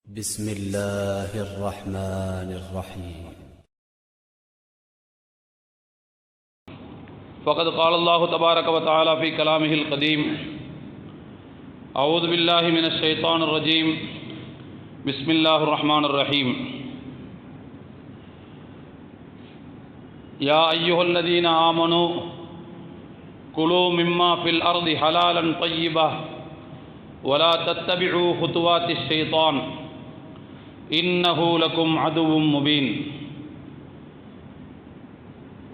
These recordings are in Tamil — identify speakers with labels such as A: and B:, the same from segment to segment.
A: بسم الله الرحمن الرحيم.
B: فقد قال الله تبارك وتعالى في كلامه القديم: أعوذ بالله من الشيطان الرجيم. بسم الله الرحمن الرحيم. يا أيها الذين آمنوا كلوا مما في الأرض حلالا طيبا ولا تتبعوا خطوات الشيطان إنه لكم عدو مبين.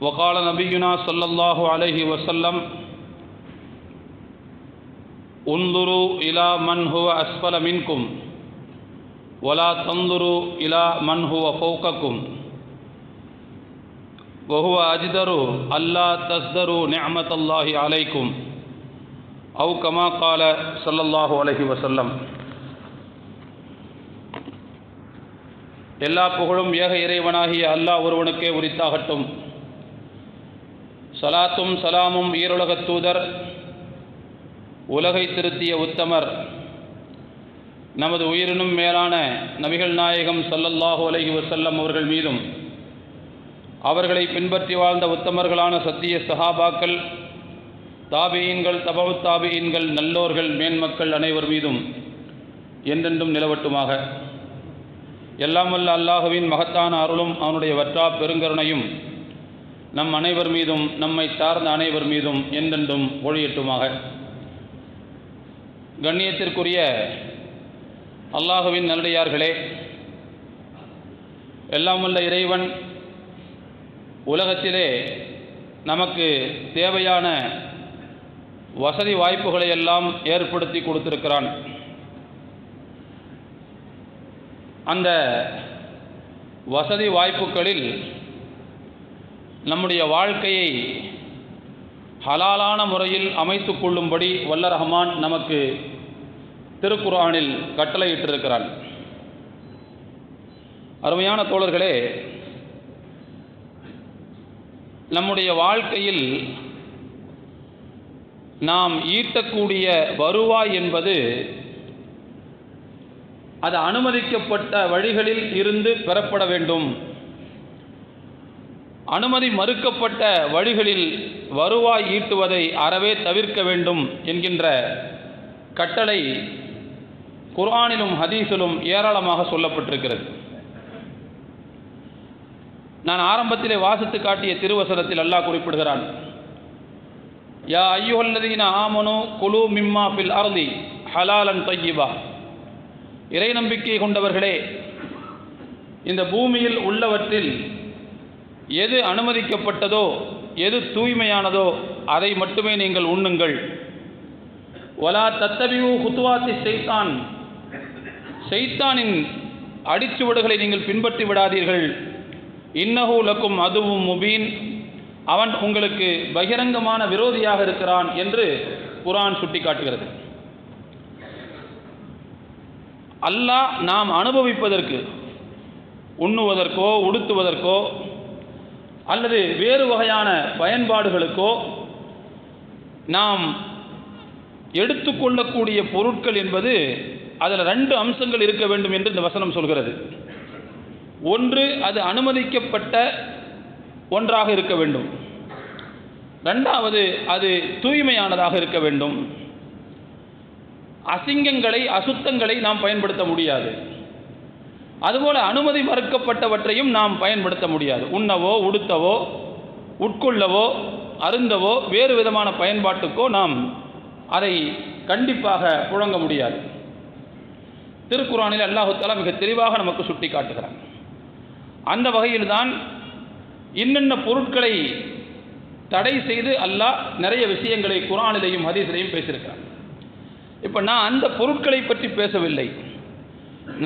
B: وقال نبينا صلى الله عليه وسلم: انظروا إلى من هو أسفل منكم ولا تنظروا إلى من هو فوقكم وهو أجدر ألا تزدروا نعمة الله عليكم أو كما قال صلى الله عليه وسلم. எல்லா புகழும் ஏக இறைவனாகிய அல்லாஹ் ஒருவனுக்கே உரித்தாகட்டும். சலாத்தும் சலாமும் ஈருலகத் தூதர், உலகை திருத்திய உத்தமர், நமது உயிரினும் மேலான நபிகள் நாயகம் ஸல்லல்லாஹு அலைஹி வஸல்லம் அவர்கள் மீதும், அவர்களை பின்பற்றி வாழ்ந்த உத்தமர்களான சத்திய சஹாபாக்கள், தாபியீன்கள், தபவுத் தாபியீன்கள், நல்லோர்கள், மேன்மக்கள் அனைவர் மீதும் என்றென்றும் நிலவட்டுமாக. எல்லாம் வல்ல அல்லாஹுவின் மகத்தான அருளும் அவனுடைய வற்றா பெருங்கருணையும் நம் அனைவர் மீதும், நம்மை சார்ந்த அனைவர் மீதும் என்றென்றும் ஒழியட்டுமாக. கண்ணியத்திற்குரிய அல்லாஹுவின் நல்லடியார்களே, எல்லாம் வல்ல இறைவன் உலகத்திலே நமக்கு தேவையான வசதி வாய்ப்புகளை எல்லாம் ஏற்படுத்தி கொடுத்திருக்கிறான். அந்த வசதி வாய்ப்புகளில் நம்முடைய வாழ்க்கையை ஹலாலான முறையில் அமைத்து கொள்ளும்படி வல்ல ரஹ்மான் நமக்கு திருக்குர்ஆனில் கட்டளையிட்டிருக்கிறான். அருமையான தோழர்களே, நம்முடைய வாழ்க்கையில் நாம் ஈட்டக்கூடிய வருவாய் என்பது அது அனுமதிக்கப்பட்ட வழிகளில் இருந்து பெறப்பட வேண்டும். அனுமதி மறுக்கப்பட்ட வழிகளில் வருவாய் ஈட்டுவதை அறவே தவிர்க்க வேண்டும் என்கின்ற கட்டளை குர்ஆனிலும் ஹதீஸிலும் ஏராளமாக சொல்லப்பட்டிருக்கிறது. நான் ஆரம்பத்திலே வாசித்து காட்டிய திருவசனத்தில் அல்லாஹ் குறிப்பிடுகிறான்: யா அய்யுஹல்லதீன ஆமனு குலு மிம்மா ஃபில் அர்தி ஹலாலன் தய்யிபா. இறை நம்பிக்கை கொண்டவர்களே, இந்த பூமியில் உள்ளவற்றில் எது அனுமதிக்கப்பட்டதோ, எது தூய்மையானதோ அதை மட்டுமே நீங்கள் உண்ணுங்கள். வலா தத்தபிஉ குதுவாத்தி ஷைத்தான். ஷைத்தானின் அடிச்சுவடுகளை நீங்கள் பின்பற்றி விடாதீர்கள். இன்னஹு லக்கும் அதுவும் முபீன். அவன் உங்களுக்கு பகிரங்கமான விரோதியாக இருக்கிறான் என்று குர்ஆன் சுட்டிக்காட்டுகிறது. அல்லாஹ் நாம் அனுபவிப்பதற்கு, உண்ணுவதற்கோ உடுத்துவதற்கோ அல்லது வேறு வகையான பயன்பாடுகளுக்கோ நாம் எடுத்துக்கொள்ளக்கூடிய பொருட்கள் என்பது அதில் 2 அம்சங்கள் இருக்க வேண்டும் என்று இந்த வசனம் சொல்கிறது. ஒன்று, அது அனுமதிக்கப்பட்ட ஒன்றாக இருக்க வேண்டும். 2வது, அது தூய்மையானதாக இருக்க வேண்டும். அசிங்கங்களை, அசுத்தங்களை நாம் பயன்படுத்த முடியாது. அதுபோல அனுமதி மறுக்கப்பட்டவற்றையும் நாம் பயன்படுத்த முடியாது. உண்ணவோ உடுத்தவோ உட்கொள்ளவோ அருந்தவோ வேறு விதமான பயன்பாட்டுக்கோ நாம் அதை கண்டிப்பாக புழங்க முடியாது. திருக்குர்ஆனில் அல்லாஹ் தஆலா மிக தெளிவாக நமக்கு சுட்டி காட்டுகிறான். அந்த வகையில்தான் இன்னென்ன பொருட்களை தடை செய்து அல்லாஹ் நிறைய விஷயங்களை குர்ஆனிலேயும் ஹதீஸிலேயும் பேசியிருக்கிறான். இப்போ நான் அந்த பொருட்களை பற்றி பேசவில்லை.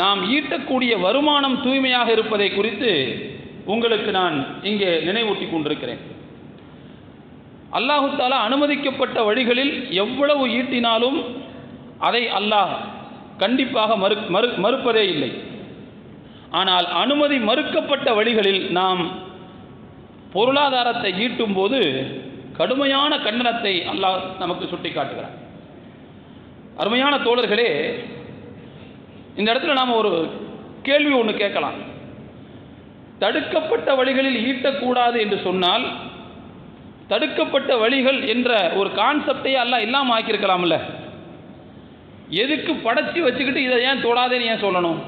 B: நாம் ஈட்டக்கூடிய வருமானம் தூய்மையாக இருப்பதை குறித்து உங்களுக்கு நான் இங்கே நினைவூட்டி கொண்டிருக்கிறேன். அல்லாஹ் தஆலா அனுமதிக்கப்பட்ட வழிகளில் எவ்வளவு ஈட்டினாலும் அதை அல்லாஹ் கண்டிப்பாக மறுப்பதே இல்லை. ஆனால் அனுமதி மறுக்கப்பட்ட வழிகளில் நாம் பொருளாதாரத்தை ஈட்டும் போது கடுமையான கண்டனத்தை அல்லாஹ் நமக்கு சுட்டி காட்டுகிறார். அருமையான தோழர்களே, இந்த இடத்துல நாம் ஒரு கேள்வி ஒன்று கேட்கலாம். தடுக்கப்பட்ட வழிகளில் ஈட்டக்கூடாது என்று சொன்னால் தடுக்கப்பட்ட வழிகள் என்ற ஒரு கான்செப்டையே அல்லாஹ் இல்லாமல் ஆக்கியிருக்கலாம்ல. எதுக்கு படைச்சி வச்சுக்கிட்டு இதை ஏன் தொடாதேன்னு ஏன் சொல்லணும்?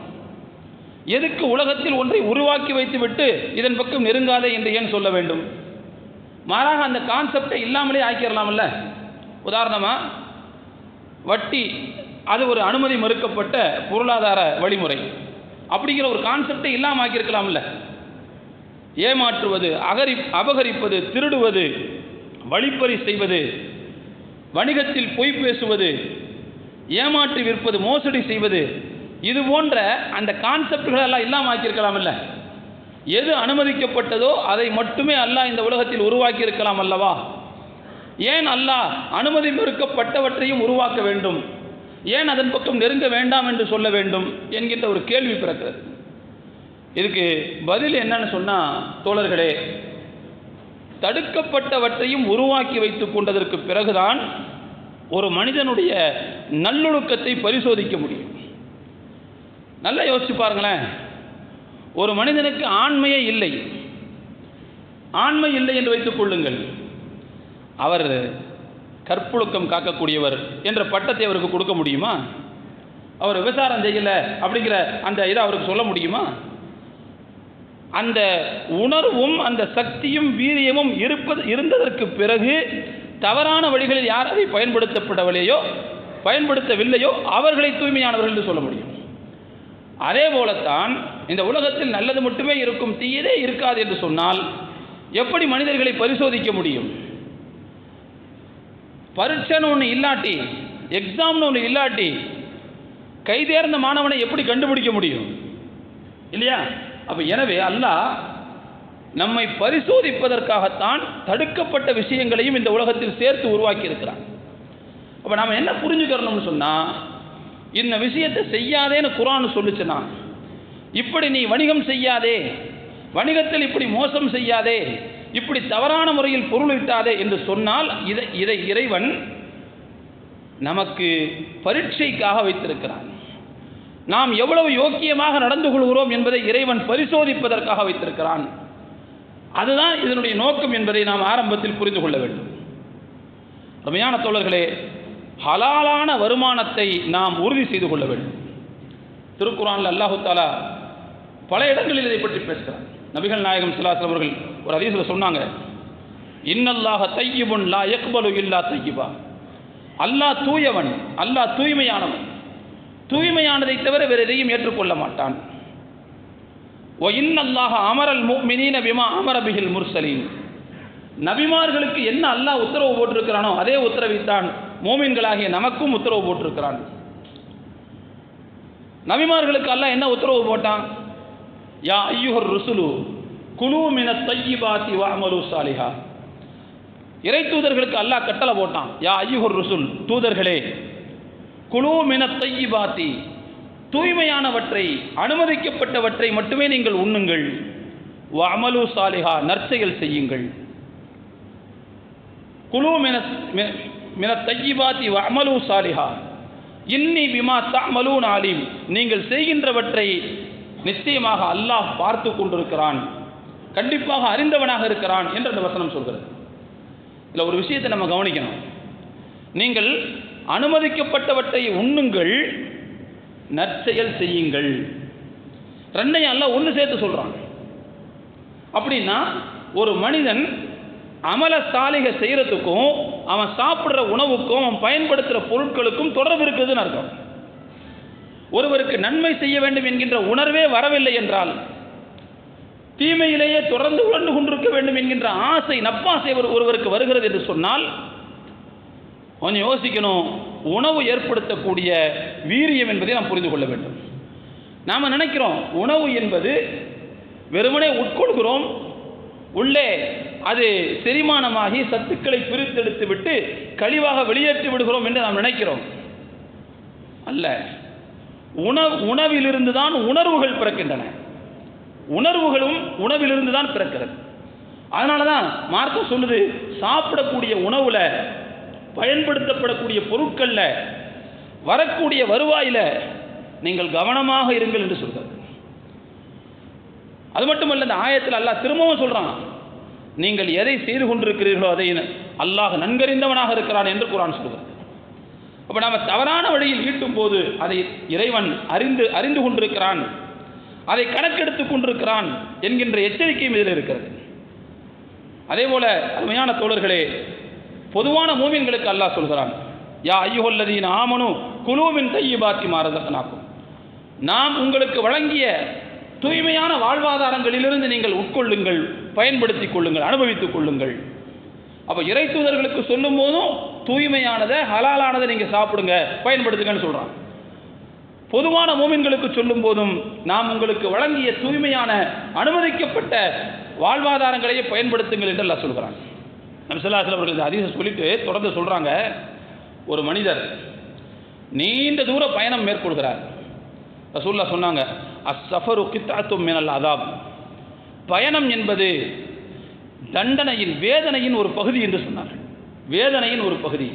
B: எதுக்கு உலகத்தில் ஒன்றை உருவாக்கி வைத்து விட்டு இதன் பக்கம் நெருங்காதே என்று ஏன் சொல்ல வேண்டும்? மாறாக அந்த கான்செப்டை இல்லாமலே ஆக்கிடலாம்ல. உதாரணமாக வட்டி, அது ஒரு அனுமதி மறுக்கப்பட்ட பொருளாதார வழிமுறை. அப்படிங்கிற ஒரு கான்செப்டை இல்லாமல் ஆக்கியிருக்கலாம்ல. ஏமாற்றுவது, அபகரிப்பது, திருடுவது, வழிப்பறி செய்வது, வணிகத்தில் பொய் பேசுவது, ஏமாற்றி விற்பது, மோசடி செய்வது, இது போன்ற அந்த கான்செப்டுகள் எல்லாம் இல்லாமல் ஆக்கியிருக்கலாம்ல. எது அனுமதிக்கப்பட்டதோ அதை மட்டுமே அல்லாஹ் இந்த உலகத்தில் உருவாக்கி இருக்கலாம் அல்லவா? ஏன் அல்லாஹ் அனுமதி மறுக்கப்பட்டவற்றையும் உருவாக்க வேண்டும்? ஏன் அதன் பக்கம் நெருங்க வேண்டாம் என்று சொல்ல வேண்டும் என்கின்ற ஒரு கேள்வி பிறக்கிறது. இதுக்கு பதில் என்னன்னு சொன்னால், தோழர்களே, தடுக்கப்பட்டவற்றையும் உருவாக்கி வைத்துக் கொண்டதற்கு பிறகுதான் ஒரு மனிதனுடைய நல்லொழுக்கத்தை பரிசோதிக்க முடியும். நல்லா யோசிச்சு பாருங்களேன். ஒரு மனிதனுக்கு ஆண்மையே இல்லை, ஆண்மை இல்லை என்று வைத்துக் கொள்ளுங்கள். அவர் கற்பொழுக்கம் காக்கக்கூடியவர் என்ற பட்டத்தை அவருக்கு கொடுக்க முடியுமா? அவர் விபச்சாரம் செய்யலை அப்படிங்கிற அந்த இதை அவருக்கு சொல்ல முடியுமா? அந்த உணர்வும் அந்த சக்தியும் வீரியமும் இருந்ததற்கு பிறகு தவறான வழிகளில் யார் அதை பயன்படுத்தவில்லையோ அவர்களை தூய்மையானவர்கள் என்று சொல்ல முடியும். அதே போலத்தான் இந்த உலகத்தில் நல்லது மட்டுமே இருக்கும், தீயதே இருக்காது என்று சொன்னால் எப்படி மனிதர்களை பரிசோதிக்க முடியும்? பரீட்சைன்னு ஒன்று இல்லாட்டி, எக்ஸாம்னு ஒன்று இல்லாட்டி கைதேர்ந்த மாணவனை எப்படி கண்டுபிடிக்க முடியும்? இல்லையா? அப்போ எனவே அல்லாஹ் நம்மை பரிசோதிப்பதற்காகத்தான் தடுக்கப்பட்ட விஷயங்களையும் இந்த உலகத்தில் சேர்த்து உருவாக்கி இருக்கிறான். அப்போ நாம் என்ன புரிஞ்சுக்கிறோம்னு சொன்னால், இந்த விஷயத்தை செய்யாதேன்னு குர்ஆன் சொல்லுச்சுன்னா, இப்படி நீ வணிகம் செய்யாதே, வணிகத்தில் இப்படி மோசம் செய்யாதே, இப்படி தவறான முறையில் பொருள் ஈட்டாதே என்று சொன்னால் இதை இறைவன் நமக்கு பரீட்சைக்காக வைத்திருக்கிறான். நாம் எவ்வளவு யோக்கியமாக நடந்து கொள்கிறோம் என்பதை இறைவன் பரிசோதிப்பதற்காக வைத்திருக்கிறான். அதுதான் இதனுடைய நோக்கம் என்பதை நாம் ஆரம்பத்தில் புரிந்து கொள்ள வேண்டும். அருமையான தோழர்களே, ஹலாலான வருமானத்தை நாம் உறுதி செய்து கொள்ள வேண்டும். திருக்குர்ஆனில் அல்லாஹ் தஆலா பல இடங்களில் இதை பற்றி பேசுகிறார். நபிகள் நாயகம் ஸல்லல்லாஹு அலைஹி வஸல்லம் அவர்கள் ஒரு ஹதீஸில் சொன்னாங்க, இன்னல்லாஹ தய்யிபுன் லா யக்பலு இல்லா தய்யிபா. அல்லாஹ் தூயவன், அல்லாஹ் தூய்மையானவன், தூய்மையானதை தவிர வேறு எதையும் ஏற்றுக்கொள்ள மாட்டான். வ இன்னல்லாஹ அமரல் முஃமினீன பிமா அமர பிஹில் முர்சலீன். நபிமார்களுக்கு என்ன அல்லாஹ் உத்தரவு போட்டிருக்கிறானோ அதே உத்தரவைத்தான் மோமின்களாகிய நமக்கும் உத்தரவு போட்டிருக்கிறான். நபிமார்களுக்கு அல்லாஹ் என்ன உத்தரவு போட்டான்? யா ஐயுஹர் ருசுலு குலூ மினத் தய்யிபாத்தி வஅமலு ஸாலிஹா. இறை தூதர்களுக்கு அல்லாஹ் கட்டளை போட்டான், யா ஐயுஹர் ருசுல், தூதர்களே, குலூ மினத் தய்யிபாத்தி, தூய்மையானவற்றை அனுமதிக்கப்பட்டவற்றை மட்டுமே நீங்கள் உண்ணுங்கள், வஅமலு ஸாலிஹா, நற்செயல் செய்யுங்கள். குலூ மினத் தய்யிபாத்தி வஅமலு ஸாலிஹா இன்னி பிமா தஅமலூன அலீம். நீங்கள் செய்கின்றவற்றை நிச்சயமாக அல்லாஹ் பார்த்து கொண்டிருக்கிறான், கண்டிப்பாக அறிந்தவனாக இருக்கிறான் என்று அந்த வசனம் சொல்கிறது. இதில் ஒரு விஷயத்தை நம்ம கவனிக்கணும். நீங்கள் அனுமதிக்கப்பட்டவற்றை உண்ணுங்கள், நற்செயல் செய்யுங்கள். ரெண்டையும் அல்லாஹ் ஒன்று சேர்த்து சொல்கிறான். அப்படின்னா ஒரு மனிதன் அமல சாலிக செய்கிறதுக்கும் அவன் சாப்பிட்ற உணவுக்கும் அவன் பயன்படுத்துகிற பொருட்களுக்கும் தொடர்பு இருக்குதுன்னு அர்த்தம். ஒருவருக்கு நன்மை செய்ய வேண்டும் என்கின்ற உணர்வே வரவில்லை என்றால், தீமையிலேயே தொடர்ந்து உழந்து கொண்டிருக்க வேண்டும் என்கின்ற ஆசை, நப்பாசை ஒருவருக்கு வருகிறது என்று சொன்னால் கொஞ்சம் யோசிக்கணும். உணவு ஏற்படுத்தக்கூடிய வீரியம் என்பதை நாம் புரிந்து கொள்ள வேண்டும். நாம் நினைக்கிறோம் உணவு என்பது வெறுமனே உட்கொள்கிறோம், உள்ளே அது செரிமானமாகி சத்துக்களை பிரித்தெடுத்து விட்டு கழிவாக வெளியேற்றி விடுகிறோம் என்று நாம் நினைக்கிறோம். அல்ல, உணவிலிருந்து தான் உணர்வுகள் பிறக்கின்றன, உணர்வுகளும் உணவிலிருந்து தான் பிறக்கிறது. அதனால தான் மார்க்கம் சொல்லுது, சாப்பிடக்கூடிய உணவுல, பயன்படுத்தப்படக்கூடிய பொருட்களில், வரக்கூடிய வருவாயில் நீங்கள் கவனமாக இருங்கள் என்று சொல்கிறது. அது மட்டுமல்ல, இந்த ஆயத்தில் அல்லாஹ் திரும்பவும் சொல்றான், நீங்கள் எதை செய்து கொண்டிருக்கிறீர்களோ அதை அல்லாஹ் நன்கறிந்தவனாக இருக்கிறான் என்று குர்ஆன் சொல்கிறது. அப்போ நாம் தவறான வழியில் ஈட்டும் போது அதை இறைவன் அறிந்து கொண்டிருக்கிறான், அதை கணக்கெடுத்துக் கொண்டிருக்கிறான் என்கின்ற எச்சரிக்கையும் இதில் இருக்கிறது. அதே போல அருமையான தோழர்களே, பொதுவான மூமின்களுக்கு அல்லாஹ் சொல்கிறான், யா அய்யுஹல்லதீன ஆமனு குலூ மின் தய்யிபாத்தி மா ரஸக்னாக்கும், நாம் உங்களுக்கு வழங்கிய தூய்மையான வாழ்வாதாரங்களிலிருந்து நீங்கள் உட்கொள்ளுங்கள், பயன்படுத்திக் கொள்ளுங்கள், அனுபவித்துக் கொள்ளுங்கள். அப்போ இறை தூதர்களுக்கு சொல்லும் போதும் தூய்மையானதை ஹலாலானதை நீங்கள் சாப்பிடுங்க, பயன்படுத்துங்கன்னு சொல்கிறான். பொதுவான மூமின்களுக்கு சொல்லும் போதும் நாம் உங்களுக்கு வழங்கிய தூய்மையான அனுமதிக்கப்பட்ட வாழ்வாதாரங்களையே பயன்படுத்துங்கள் என்று அல்லாஹ் சொல்கிறான். நபி ஸல்லல்லாஹு அலைஹி வஸல்லம் அவர்கள் இந்த ஹதீஸை சொல்லிட்டு தொடர்ந்து சொல்கிறாங்க, ஒரு மனிதர் நீண்ட தூர பயணம் மேற்கொள்கிறார். ரசூலுல்லாஹ் சொன்னாங்க, அஸ்ஸஃபரு கித்அத்தும் மினல் அஸாப், பயணம் என்பது தண்டனையின் வேதனையின் ஒரு பகுதி என்று சொன்னார்கள். வேதனையின் ஒரு பகுதி.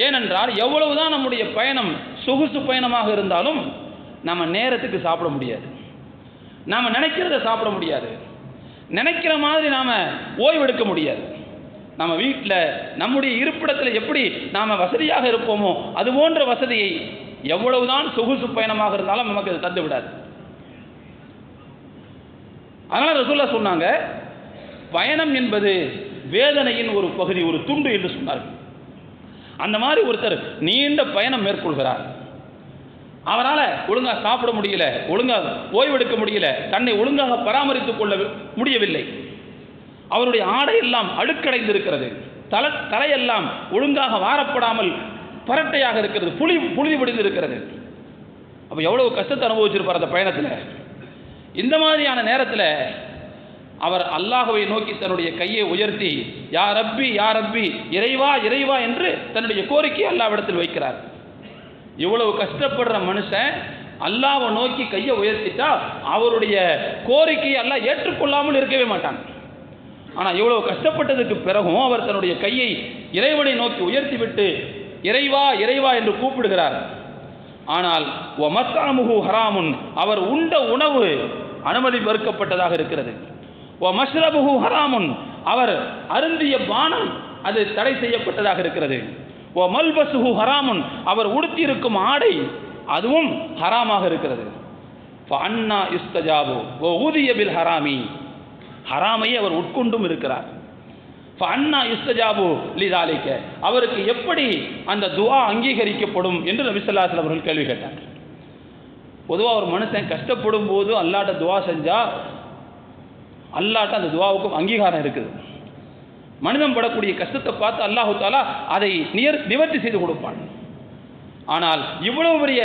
B: ஏனென்றால் எவ்வளவுதான் நம்முடைய பயணம் சொகுசு பயணமாக இருந்தாலும் நம்ம நேரத்துக்கு சாப்பிட முடியாது, நாம் நினைக்கிறத சாப்பிட முடியாது, நினைக்கிற மாதிரி நாம் ஓய்வெடுக்க முடியாது. நம்ம வீட்டில் நம்முடைய இருப்பிடத்தில் எப்படி நாம் வசதியாக இருப்போமோ அது போன்ற வசதியை எவ்வளவுதான் சொகுசு பயணமாக இருந்தாலும் நமக்கு அது தந்து விடாது. அதனால் ரசூலுல்லாஹ் சொன்னாங்க, பயணம் என்பது வேதனையின் ஒரு பகுதி, ஒரு துண்டு என்று சொன்னார்கள். அந்த மாதிரி ஒருத்தர் நீண்ட பயணம் மேற்கொள்கிறார், அவரால் ஒழுங்காக சாப்பிட முடியல, ஒழுங்காக ஓய்வெடுக்க முடியல, தன்னை ஒழுங்காக பராமரித்துக் கொள்ள முடியவில்லை, அவருடைய ஆடையெல்லாம் அழுக்கடைந்து இருக்கிறது, தலையெல்லாம் ஒழுங்காக வாரப்படாமல் பரட்டையாக இருக்கிறது, புழுதி பிடிந்து இருக்கிறது. அப்போ எவ்வளவு கஷ்டத்தை அனுபவிச்சிருப்பார் அந்த பயணத்தில். இந்த மாதிரியான நேரத்தில் அவர் அல்லாஹ்வை நோக்கி தன்னுடைய கையை உயர்த்தி யா ரப்பி யா ரப்பி, இறைவா இறைவா என்று தன்னுடைய கோரிக்கையை அல்லாஹ்விடத்தில் வைக்கிறார். இவ்வளவு கஷ்டப்படுற மனுஷன் அல்லாஹ்வை நோக்கி கையை உயர்த்திட்டா அவருடைய கோரிக்கையை அல்லாஹ் ஏற்றுக்கொள்ளாமல் இருக்கவே மாட்டான். ஆனால் இவ்வளவு கஷ்டப்பட்டதுக்கு பிறகும் அவர் தன்னுடைய கையை இறைவனை நோக்கி உயர்த்திவிட்டு இறைவா இறைவா என்று கூப்பிடுகிறார். ஆனால் வமத்அமுஹு ஹராமுன், அவர் உண்ட உணவு அனுமதி மறுக்கப்பட்டதாக இருக்கிறது. வமஷ்ரபுஹு ஹராமுன், அவர் அருந்திய பானம் அது தடை செய்யப்பட்டதாக இருக்கிறது. வமல்பசுஹு ஹராமுன், அவர் உடுத்தியிருக்கும் ஆடை அதுவும் ஹராமாக இருக்கிறது. ஃபஅன்னா யுஸ்தஜாபு வஊதிய பில் ஹராமி, ஹராமையே அவர் உட்கொண்டும் இருக்கிறார். ஃபஅன்னா யுஸ்தஜாபு லிதாலிக, அவருக்கு எப்படி அந்த துஆ அங்கீகரிக்கப்படும் என்று நபி ஸல்லல்லாஹு அலைஹி வஸல்லம் அவர்கள் கேள்வி கேட்டார். பொதுவாக ஒரு மனுஷன் கஷ்டப்படும் போது அல்லாஹ்ட்ட துஆ செஞ்சா அல்லாஹ்ட்ட அந்த துஆவுக்கும் அங்கீகாரம் இருக்குது. மனிதன் படக்கூடிய கஷ்டத்தை பார்த்து அல்லாஹு தஆலா அதை நிவர்த்தி செய்து கொடுப்பான். ஆனால் இவ்வளவு பெரிய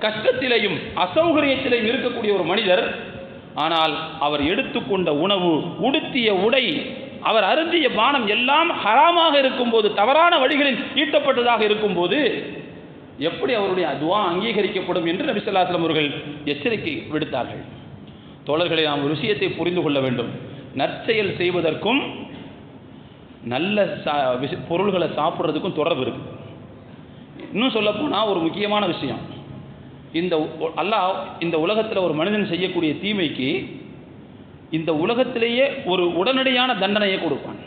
B: கஷ்டத்திலேயும் அசௌகரியத்திலேயும் இருக்கக்கூடிய ஒரு மனிதர், ஆனால் அவர் எடுத்துக்கொண்ட உணவு, உடுத்திய உடை, அவர் அருந்திய பானம் எல்லாம் ஹராமாக இருக்கும்போது, தவறான வழிகளில் ஈட்டப்பட்டதாக இருக்கும்போது எப்படி அவருடைய துஆ அங்கீகரிக்கப்படும் என்று நபி ஸல்லல்லாஹு அலைஹி வஸல்லம் அவர்கள் எச்சரிக்கை விடுத்தார்கள். தோழர்களை, நாம் ஒரு விஷயத்தை புரிந்து கொள்ள வேண்டும். நற்செயல் செய்வதற்கும் நல்ல பொருள்களை சாப்பிட்றதுக்கும் தொடர்பு இருக்குது. இன்னும் சொல்லப்போனால் ஒரு முக்கியமான விஷயம், அல்லாஹ் இந்த உலகத்தில் ஒரு மனிதன் செய்யக்கூடிய தீமைக்கு இந்த உலகத்திலேயே ஒரு உடனடியான தண்டனையை கொடுப்பான்.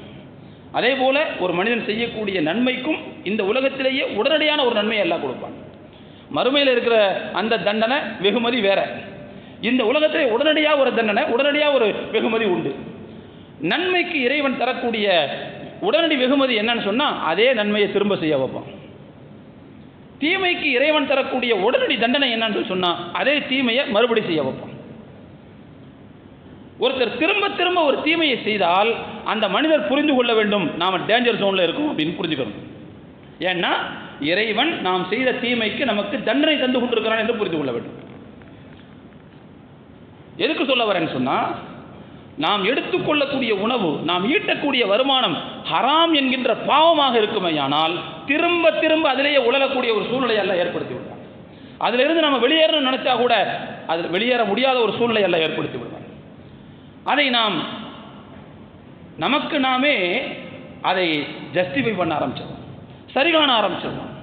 B: அதே போல ஒரு மனிதன் செய்யக்கூடிய நன்மைக்கும் இந்த உலகத்திலேயே உடனடியான ஒரு நன்மையை எல்லாம் கொடுப்பான். மறுமையில் இருக்கிற அந்த தண்டனை வெகுமதி வேற, இந்த உலகத்திலே உடனடியாக ஒரு தண்டனை, உடனடியாக ஒரு வெகுமதி உண்டு. நன்மைக்கு இறைவன் தரக்கூடிய உடனடி வெகுமதி என்னன்னு சொன்னால் அதே நன்மையை திரும்ப செய்ய வைப்பான். தீமைக்கு இறைவன் தரக்கூடிய உடனடி தண்டனை என்னன்னு சொன்னால் அதே தீமையை மறுபடி செய்ய வைப்பான். ஒருத்தர் திரும்ப திரும்ப ஒரு தீமையை செய்தால் அந்த மனிதர் புரிந்து கொள்ள வேண்டும், நாம் டேஞ்சர் ஜோனில் இருக்கோம் அப்படின்னு புரிஞ்சுக்கணும். ஏன்னா இறைவன் நாம் செய்த தீமைக்கு நமக்கு தண்டனை தந்து கொண்டிருக்கிறான் என்று புரிந்து கொள்ள வேண்டும். எதுக்கு சொல்ல வரேன்னு சொன்னால், நாம் எடுத்துக்கொள்ளக்கூடிய உணவு, நாம் ஈட்டக்கூடிய வருமானம் ஹராம் என்கின்ற பாவமாக இருக்குமேயானால் திரும்ப திரும்ப அதிலேயே உழலக்கூடிய ஒரு சூழ்நிலை எல்லாம் ஏற்படுத்தி விடுவான். அதிலிருந்து நம்ம வெளியேறணும்னு நினைச்சா கூட அதில் வெளியேற முடியாத ஒரு சூழ்நிலை எல்லாம் ஏற்படுத்தி விடுவான். அதை நாம் நமக்கு நாமே அதை ஜஸ்டிஃபை பண்ண ஆரம்பிச்சிடலாம், சரி காண ஆரம்பிச்சிடலாம்.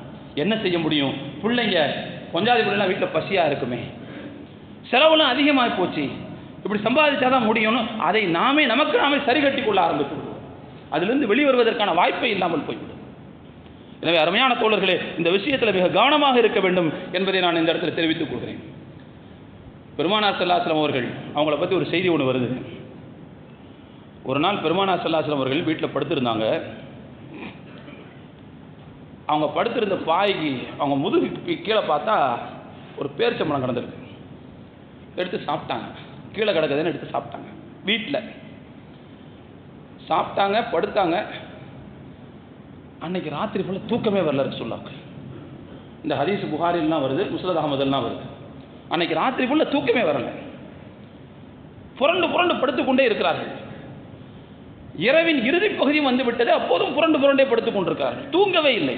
B: என்ன செய்ய முடியும், பிள்ளைங்க கொஞ்சாதி பிள்ளைலாம் வீட்டில் பசியாக இருக்குமே, செலவுலாம் அதிகமாக போச்சு, இப்படி சம்பாதிச்சாதான் முடியும்னு அதை நமக்கு நாமே சரி கட்டி கொள்ள ஆரம்பித்து விடுவோம். அதிலிருந்து வெளிவருவதற்கான வாய்ப்பே இல்லாமல் போய்விடும். எனவே அருமையான தோழர்களே, இந்த விஷயத்தில் மிக கவனமாக இருக்க வேண்டும் என்பதை நான் இந்த இடத்துல தெரிவித்துக் கொள்கிறேன். பெருமானார் ஸல்லல்லாஹு அலைஹி வஸல்லம் அவர்கள், அவங்கள பற்றி ஒரு செய்தி ஒன்று வருது. ஒரு நாள் பெருமானார் ஸல்லல்லாஹு அலைஹி வஸல்லம் அவர்கள் வீட்டில் படுத்திருந்தாங்க. அவங்க படுத்திருந்த பாய்க்கு அவங்க முதுகு கீழே பார்த்தா ஒரு பேரிச்சம்பழம் கிடந்திருக்கு. எடுத்து சாப்பிட்டாங்க. கீழே கிடக்குதுன்னு எடுத்து சாப்பிட்டாங்க. வீட்டில் சாப்பிட்டாங்க, படுத்தாங்க. அன்னைக்கு ராத்திரி ஃபுல்லாக தூக்கமே வரல ரசூலுல்லாஹ்க்கு. இந்த ஹதீஸ் புகாரிலாம் வருது, முஸ்னத் அஹ்மதுலாம் வருது. அன்னைக்கு ராத்திரி ஃபுல்லாக தூக்கமே வரல. புரண்டு புரண்டு படுத்துக்கொண்டே இருக்கிறார்கள். இரவின் இறுதி பகுதி வந்து விட்டது. அப்போதும் புரண்டு புரண்டே படுத்துக் கொண்டிருக்கிறார்கள். தூங்கவே இல்லை.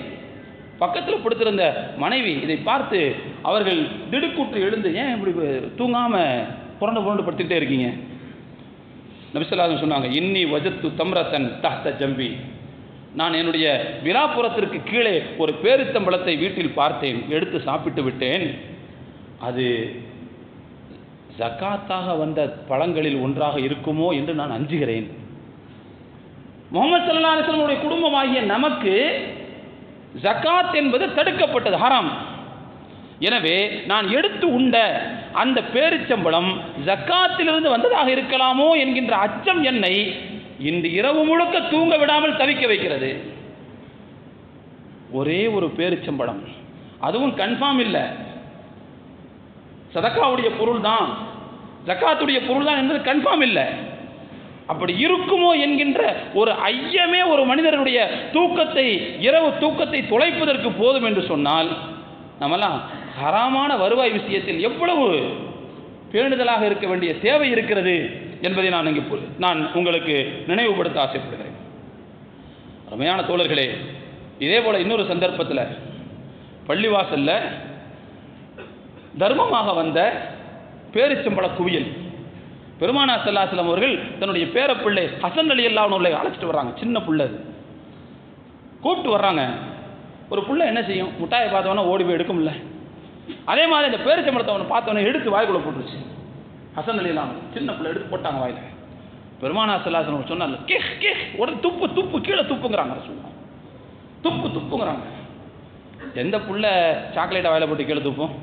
B: பக்கத்தில் படுத்திருந்த மனைவி இதை பார்த்து அவர்கள் திடுக்கூற்று எழுந்து, ஏன் இப்படி தூங்காம புரண்டு புரண்டு படுத்துக்கிட்டே இருக்கீங்க? நபி ஸல்லல்லாஹு அலைஹி வஸல்லம் சொன்னாங்க, இன்னி வஜத்து தம்ரத்தன் தஹ்த ஜம்பி, நான் என்னுடைய விலாப்புறத்திற்கு கீழே ஒரு பேரித்தம்பழத்தை வீட்டில் பார்த்தேன், எடுத்து சாப்பிட்டு விட்டேன். அது ஜகாத்தாக வந்த பழங்களில் ஒன்றாக இருக்குமோ என்று நான் அஞ்சுகிறேன். முஹம்மது ஸல்லல்லாஹு அலைஹி வஸல்லம் உடைய குடும்பமாகிய நமக்கு ஜகாத் என்பது தடுக்கப்பட்டது, ஹராம். எனவே நான் எடுத்து உண்ட அந்த பேரிச்சம்பழம் ஜக்காத்திலிருந்து வந்ததாக இருக்கலாமோ என்கின்ற அச்சம் என்னை இன்று இரவு முழுக்க தூங்க விடாமல் தவிக்க வைக்கிறது. ஒரே ஒரு பேரிச்சம்பழம், அதுவும் கன்ஃபார்ம் இல்லை, சதக்காவுடைய பொருள் தான், ஜக்காத்துடைய பொருள் தான் என்பது கன்ஃபார்ம் இல்லை. அப்படி இருக்குமோ என்கின்ற ஒரு ஐயமே ஒரு மனிதனுடைய தூக்கத்தை, இரவு தூக்கத்தை தொலைப்பதற்கு போதும் என்று சொன்னால், நம்மெல்லாம் ஹராமான வருவாய் விஷயத்தில் எவ்வளவு பேணுதலாக இருக்க வேண்டிய தேவை இருக்கிறது என்பதை நான் உங்களுக்கு நினைவுபடுத்த ஆசைப்படுகிறேன். அருமையான தோழர்களே, இதே போல இன்னொரு சந்தர்ப்பத்தில் பள்ளிவாசல்ல தர்மமாக வந்த பேரிச்சம்பழ குவியல், பெருமானார் ஸல்லல்லாஹு அலைஹி வஸல்லம் அவர்கள் தன்னுடைய பேரப்பிள்ளை ஹசன் ரலியல்லாஹு அன்ஹு அழைச்சிட்டு வர்றாங்க. சின்ன பிள்ளை கூப்பிட்டு வர்றாங்க. ஒரு பிள்ளை என்ன செய்யும்? முட்டாயை பார்த்தவொன்னே ஓடி போய் எடுக்கும்ல. அதே மாதிரி இந்த பேரிச்சம்பழத்தை அவனை பார்த்தவொன்னே எடுத்து வாய்க்குள்ள போட்டுருச்சு. ஹசன் ரலியல்லாஹு அன்ஹு சின்ன பிள்ளை எடுத்து போட்டாங்க வாயில. பெருமானார் ஸல்லல்லாஹு அலைஹி வஸல்லம் சொன்னாங்க, கேக் கேக், உடனே துப்பு துப்பு, கீழே துப்புங்கிறாங்க. துப்பு துப்புங்கிறாங்க. எந்த புள்ள சாக்லேட்டை வாயில போட்டு கீழே துப்பும்?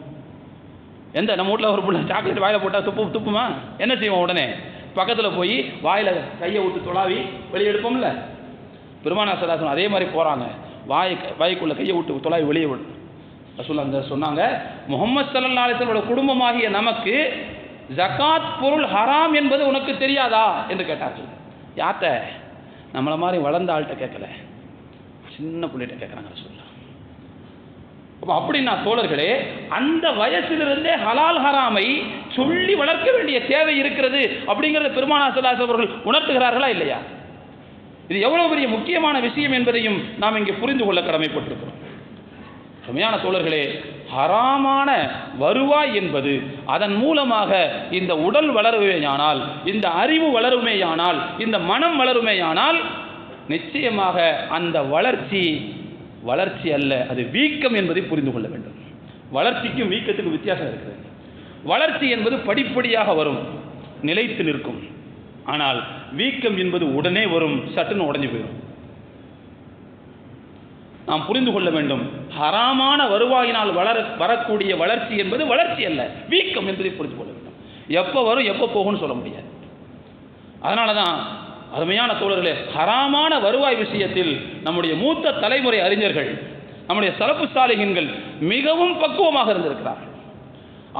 B: எந்த நம்ம வீட்டில் ஒரு புள்ள சாக்லேட் வாயில போட்டால் துப்புமா? என்ன செய்வோம்? உடனே பக்கத்தில் போய் வாயில கையை விட்டு தொலாவி வெளியே எடுப்போம்ல. பெருமானார் ஸல்லல்லாஹு அலைஹி வஸல்லம் அதே மாதிரி போகிறாங்க. வாய்க்குள்ள கையை விட்டு தொலாவி வெளியே விடும். ரசூலுல்லாஹ் சொன்னாங்க, முஹம்மது ஸல்லல்லாஹு அலைஹி வஸல்லம் குடும்பமாகிய நமக்கு ஜகாத் பொருள் ஹராம் என்பது உனக்கு தெரியாதா என்று கேட்டார்கள். யார்கிட்ட? நம்மளை மாதிரி வளர்ந்த ஆள்கிட்ட கேட்கல, சின்ன பிள்ளைகிட்ட கேட்குறாங்க ரசூலுல்லாஹ். அப்படின்னா தோழர்களே, அந்த வயசிலிருந்தே ஹலால் ஹராமை சொல்லி வளர்க்க வேண்டிய தேவை இருக்கிறது அப்படிங்கிறத பெருமானார் ஸல்லல்லாஹு அலைஹி வஸல்லம் அவர்கள் உணர்த்துகிறார்களா இல்லையா? இது எவ்வளவு பெரிய முக்கியமான விஷயம் என்பதையும் நாம் இங்கே புரிந்து கொள்ள கடமைப்பட்டிருக்கிறோம். உண்மையான தோழர்களே, ஹராமான வருவாய் என்பது அதன் மூலமாக இந்த உடல் வளருமேயானால், இந்த அறிவு வளருமேயானால், இந்த மனம் வளருமேயானால், நிச்சயமாக அந்த வளர்ச்சி அல்ல, அது வீக்கம் என்பதை புரிந்து கொள்ள வேண்டும். வளர்ச்சிக்கும் வீக்கத்துக்கும் வித்தியாசம் இருக்கிறது. வளர்ச்சி என்பது படிப்படியாக வரும், நிலைத்து நிற்கும். ஆனால் வீக்கம் என்பது உடனே வரும், சட்டுன்னு உடஞ்சி போயிடும். நாம் புரிந்து கொள்ள வேண்டும், ஹராமான வருவாயினால் வரக்கூடிய வளர்ச்சி என்பது வளர்ச்சி அல்ல, வீக்கம் என்பதை புரிந்து கொள்ள வேண்டும். எப்போ வரும் எப்போ போகும்னு சொல்ல முடியாது. அதனால தான் அருமையான தோழர்களே, ஹராமான வருவாய் விஷயத்தில் நம்முடைய மூத்த தலைமுறை அறிஞர்கள், நம்முடைய சலஃபு சாலிஹீன்கள் மிகவும் பக்குவமாக இருந்திருக்கிறார்கள்.